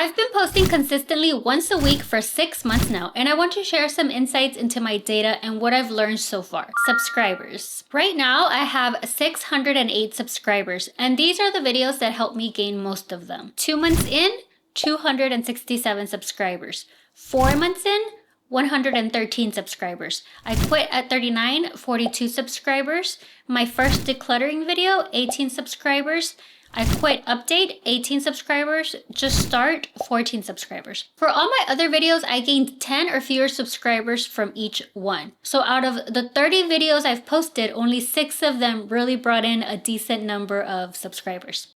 I've been posting consistently once a week for 6 months now, and I want to share some insights into my data and what I've learned so far. Subscribers. Right now, I have 608 subscribers, and these are the videos that helped me gain most of them. 2 months in, 267 subscribers. 4 months in, 113 subscribers. I quit at 39, 42 subscribers. My first decluttering video, 18 subscribers. I quit update, 18 subscribers. Just start, 14 subscribers. For all my other videos, I gained 10 or fewer subscribers from each one. So out of the 30 videos I've posted, only 6 of them really brought in a decent number of subscribers.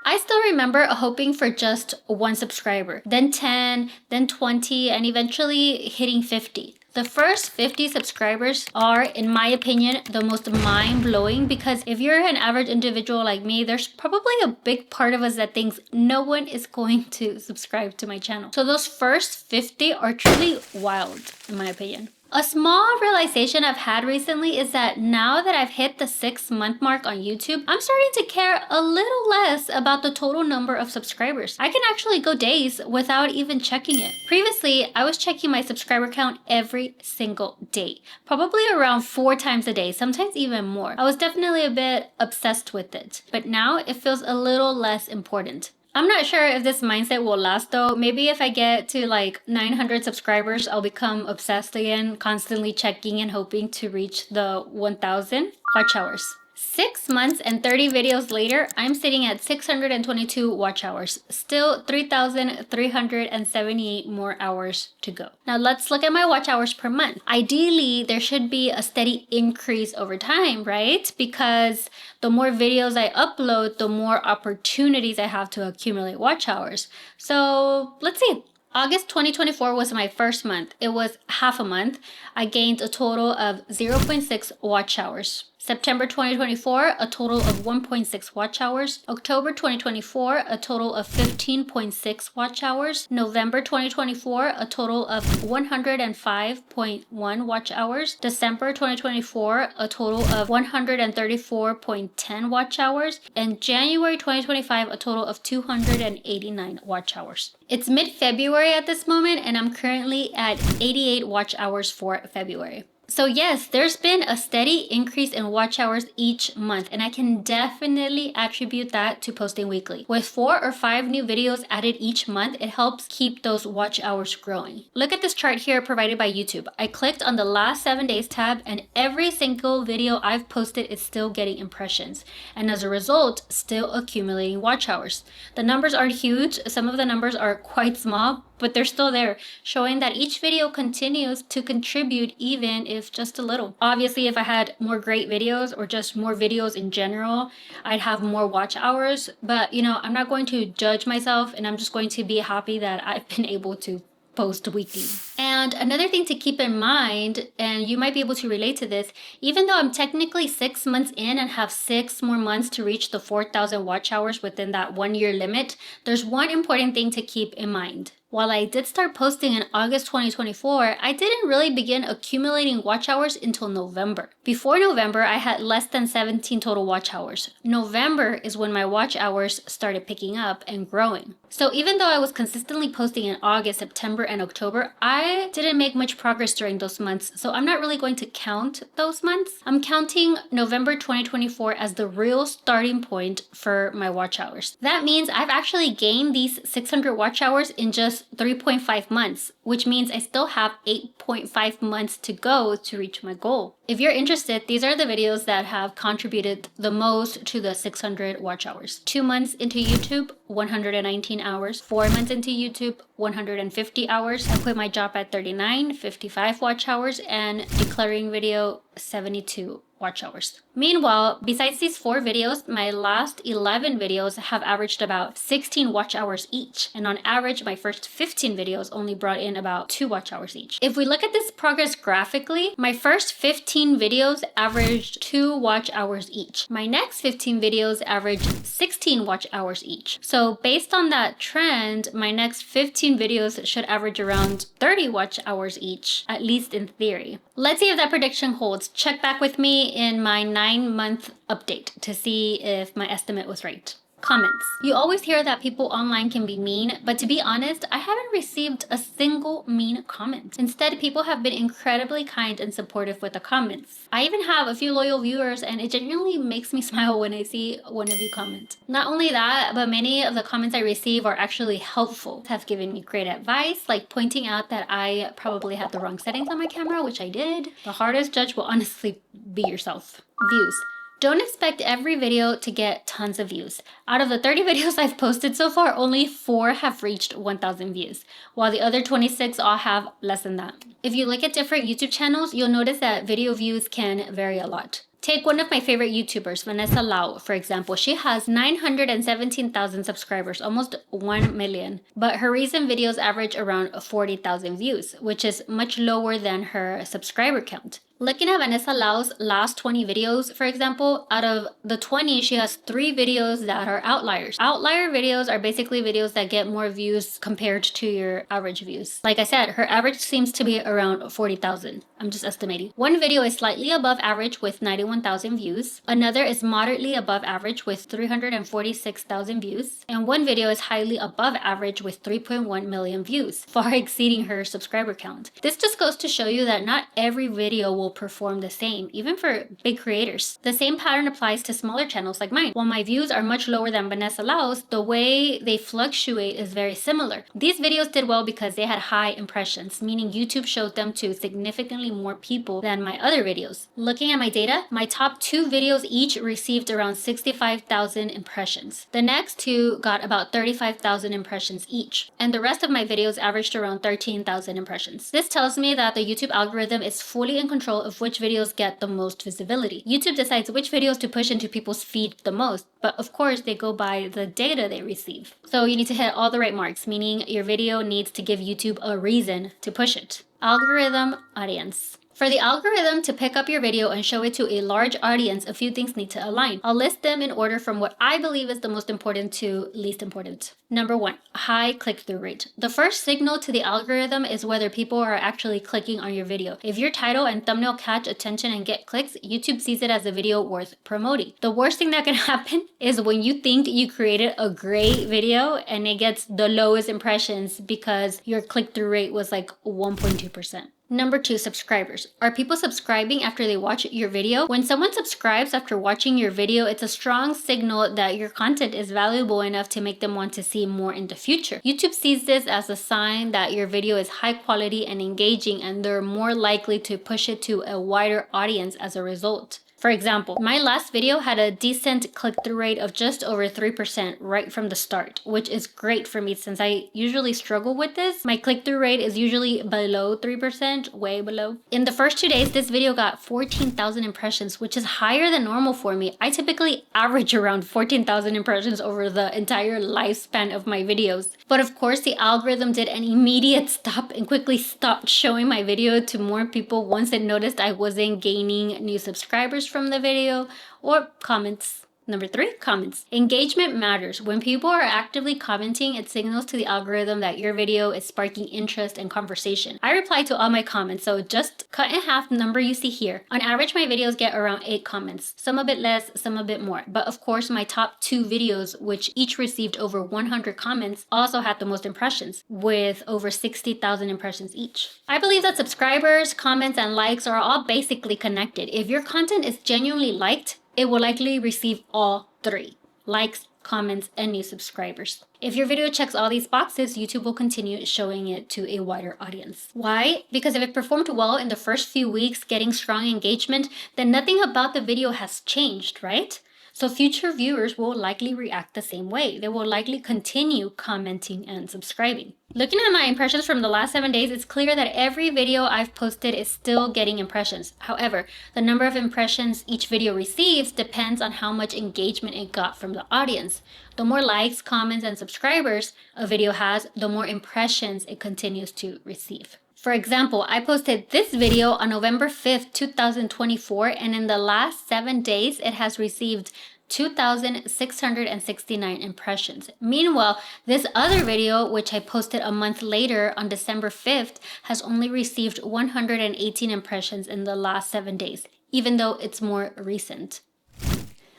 I still remember hoping for just 1 subscriber, then 10, then 20, and eventually hitting 50. The first 50 subscribers are, in my opinion, the most mind-blowing because if you're an average individual like me, there's probably a big part of us that thinks no one is going to subscribe to my channel. So those first 50 are truly wild, in my opinion. A small realization I've had recently is that now that I've hit the 6-month mark on YouTube, I'm starting to care a little less about the total number of subscribers. I can actually go days without even checking it. Previously, I was checking my subscriber count every single day, probably around 4 times a day, sometimes even more. I was definitely a bit obsessed with it, but now it feels a little less important. I'm not sure if this mindset will last though. Maybe if I get to like 900 subscribers, I'll become obsessed again, constantly checking and hoping to reach the 1,000 watch hours. 6 months and 30 videos later, I'm sitting at 622 watch hours. Still 3,378 more hours to go. Now let's look at my watch hours per month. Ideally, there should be a steady increase over time, right? Because the more videos I upload, the more opportunities I have to accumulate watch hours. So let's see. August 2024 was my first month. It was half a month. I gained a total of 0.6 watch hours. September 2024, a total of 1.6 watch hours. October 2024, a total of 15.6 watch hours. November 2024, a total of 105.1 watch hours. December 2024, a total of 134.10 watch hours. And January 2025, a total of 289 watch hours. It's mid-February at this moment, and I'm currently at 88 watch hours for February. So yes, there's been a steady increase in watch hours each month, and I can definitely attribute that to posting weekly. With 4 or 5 new videos added each month, it helps keep those watch hours growing. Look at this chart here provided by YouTube. I clicked on the last 7 days tab, and every single video I've posted is still getting impressions, and as a result, still accumulating watch hours. The numbers aren't huge. Some of the numbers are quite small, but they're still there, showing that each video continues to contribute even if just a little. Obviously, if I had more great videos or just more videos in general, I'd have more watch hours, but I'm not going to judge myself, and I'm just going to be happy that I've been able to post weekly. And another thing to keep in mind, and you might be able to relate to this, even though I'm technically 6 months in and have 6 more months to reach the 4,000 watch hours within that 1-year limit, there's one important thing to keep in mind. While I did start posting in August 2024, I didn't really begin accumulating watch hours until November. Before November, I had less than 17 total watch hours. November is when my watch hours started picking up and growing. So even though I was consistently posting in August, September, and October, I didn't make much progress during those months, so I'm not really going to count those months. I'm counting November 2024 as the real starting point for my watch hours. That means I've actually gained these 600 watch hours in just 3.5 months, which means I still have 8.5 months to go to reach my goal. If you're interested, these are the videos that have contributed the most to the 600 watch hours. 2 months into YouTube, 119 hours. 4 months into YouTube, 150 hours. I quit my job at 39, 55 watch hours, and decluttering video, 72 watch hours. Meanwhile, besides these 4 videos, my last 11 videos have averaged about 16 watch hours each. And on average, my first 15 videos only brought in about 2 watch hours each. If we look at this progress graphically, my first 15 videos averaged 2 watch hours each. My next 15 videos averaged 16 watch hours each. So based on that trend, my next 15 videos should average around 30 watch hours each, at least in theory. Let's see if that prediction holds. Check back with me in my 9-month update to see if my estimate was right. Comments. You always hear that people online can be mean, but to be honest, I haven't received a single mean comment. Instead, people have been incredibly kind and supportive with the comments. I even have a few loyal viewers, and it genuinely makes me smile when I see one of you comment. Not only that, but many of the comments I receive are actually helpful, have given me great advice, like pointing out that I probably had the wrong settings on my camera, which I did. The hardest judge will honestly be yourself. Views. Don't expect every video to get tons of views. Out of the 30 videos I've posted so far, only 4 have reached 1,000 views, while the other 26 all have less than that. If you look at different YouTube channels, you'll notice that video views can vary a lot. Take one of my favorite YouTubers, Vanessa Lau, for example. She has 917,000 subscribers, almost 1 million. But her recent videos average around 40,000 views, which is much lower than her subscriber count. Looking at Vanessa Lau's last 20 videos, for example, out of the 20, she has 3 videos that are outliers. Outlier videos are basically videos that get more views compared to your average views. Like I said, her average seems to be around 40,000. I'm just estimating. One video is slightly above average with 91,000 views. Another is moderately above average with 346,000 views. And one video is highly above average with 3.1 million views, far exceeding her subscriber count. This just goes to show you that not every video will perform the same, even for big creators. The same pattern applies to smaller channels like mine. While my views are much lower than Vanessa Lau's, the way they fluctuate is very similar. These videos did well because they had high impressions, meaning YouTube showed them to significantly more people than my other videos. Looking at my data, my top 2 videos each received around 65,000 impressions. The next 2 got about 35,000 impressions each, and the rest of my videos averaged around 13,000 impressions. This tells me that the YouTube algorithm is fully in control of which videos get the most visibility. YouTube decides which videos to push into people's feed the most, but of course they go by the data they receive. So you need to hit all the right marks, meaning your video needs to give YouTube a reason to push it. Algorithm, audience. For the algorithm to pick up your video and show it to a large audience, a few things need to align. I'll list them in order from what I believe is the most important to least important. Number 1, high click-through rate. The first signal to the algorithm is whether people are actually clicking on your video. If your title and thumbnail catch attention and get clicks, YouTube sees it as a video worth promoting. The worst thing that can happen is when you think you created a great video and it gets the lowest impressions because your click-through rate was like 1.2%. Number 2, subscribers. Are people subscribing after they watch your video? When someone subscribes after watching your video, it's a strong signal that your content is valuable enough to make them want to see more in the future. YouTube sees this as a sign that your video is high quality and engaging, and they're more likely to push it to a wider audience as a result. For example, my last video had a decent click-through rate of just over 3% right from the start, which is great for me since I usually struggle with this. My click-through rate is usually below 3%, way below. In the first 2 days, this video got 14,000 impressions, which is higher than normal for me. I typically average around 14,000 impressions over the entire lifespan of my videos. But of course, the algorithm did an immediate stop and quickly stopped showing my video to more people once it noticed I wasn't gaining new subscribers from the video or comments. Number 3, comments. Engagement matters. When people are actively commenting, it signals to the algorithm that your video is sparking interest and conversation. I reply to all my comments, so just cut in half the number you see here. On average, my videos get around 8 comments, some a bit less, some a bit more. But of course, my top 2 videos, which each received over 100 comments, also had the most impressions, with over 60,000 impressions each. I believe that subscribers, comments, and likes are all basically connected. If your content is genuinely liked, it will likely receive all 3: likes, comments, and new subscribers. If your video checks all these boxes, YouTube will continue showing it to a wider audience. Why? Because if it performed well in the first few weeks, getting strong engagement, then nothing about the video has changed, right? So future viewers will likely react the same way. They will likely continue commenting and subscribing. Looking at my impressions from the last 7 days, it's clear that every video I've posted is still getting impressions. However, the number of impressions each video receives depends on how much engagement it got from the audience. The more likes, comments, and subscribers a video has, the more impressions it continues to receive. For example, I posted this video on November 5th, 2024, and in the last 7 days, it has received 2,669 impressions. Meanwhile, this other video, which I posted a month later on December 5th, has only received 118 impressions in the last 7 days, even though it's more recent.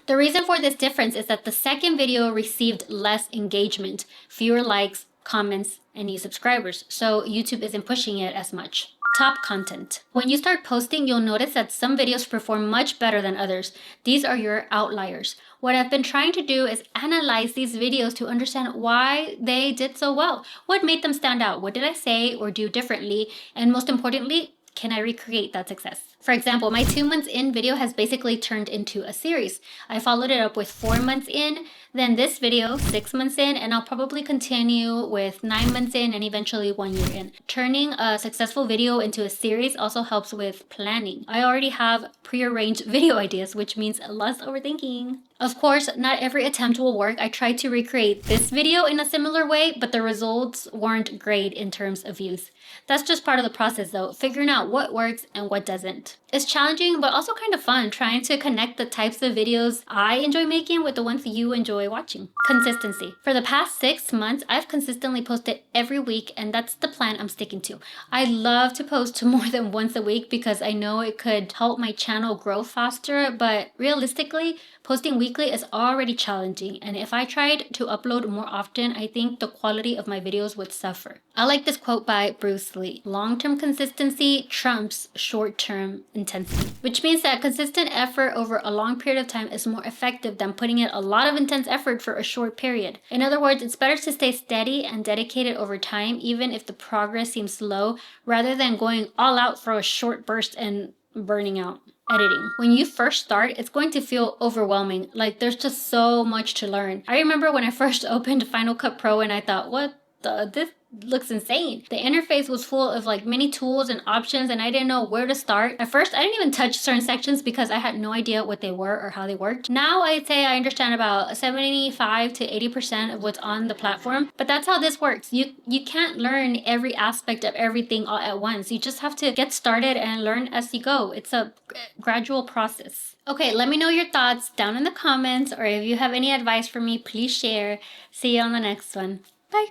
The reason for this difference is that the second video received less engagement, fewer likes, comments, and new subscribers, so YouTube isn't pushing it as much. Top content. When you start posting, you'll notice that some videos perform much better than others. These are your outliers. What I've been trying to do is analyze these videos to understand why they did so well. What made them stand out? What did I say or do differently? And most importantly, can I recreate that success? For example, my 2 months in video has basically turned into a series. I followed it up with 4 months in, then this video 6 months in, and I'll probably continue with 9 months in and eventually 1 year in. Turning a successful video into a series also helps with planning. I already have prearranged video ideas, which means less overthinking. Of course, not every attempt will work. I tried to recreate this video in a similar way, but the results weren't great in terms of views. That's just part of the process though, figuring out what works and what doesn't. It's challenging, but also kind of fun trying to connect the types of videos I enjoy making with the ones you enjoy watching. Consistency. For the past 6 months, I've consistently posted every week, and that's the plan I'm sticking to. I love to post more than once a week because I know it could help my channel grow faster, but realistically, posting weekly is already challenging, and if I tried to upload more often, I think the quality of my videos would suffer. I like this quote by Bruce Lee: "Long-term consistency trumps short-term intensity," which means that consistent effort over a long period of time is more effective than putting in a lot of intense effort for a short period. In other words, it's better to stay steady and dedicated over time, even if the progress seems slow, rather than going all out for a short burst and burning out. Editing. When you first start, it's going to feel overwhelming. Like there's just so much to learn. I remember when I first opened Final Cut Pro and I thought, this looks insane. The interface was full of like many tools and options, and I didn't know where to start. At first, I didn't even touch certain sections because I had no idea what they were or how they worked. Now I'd say I understand about 75 to 80% of what's on the platform, but that's how this works. You can't learn every aspect of everything all at once. You just have to get started and learn as you go. It's a gradual process. Okay, let me know your thoughts down in the comments, or if you have any advice for me, please share. See you on the next one. Bye.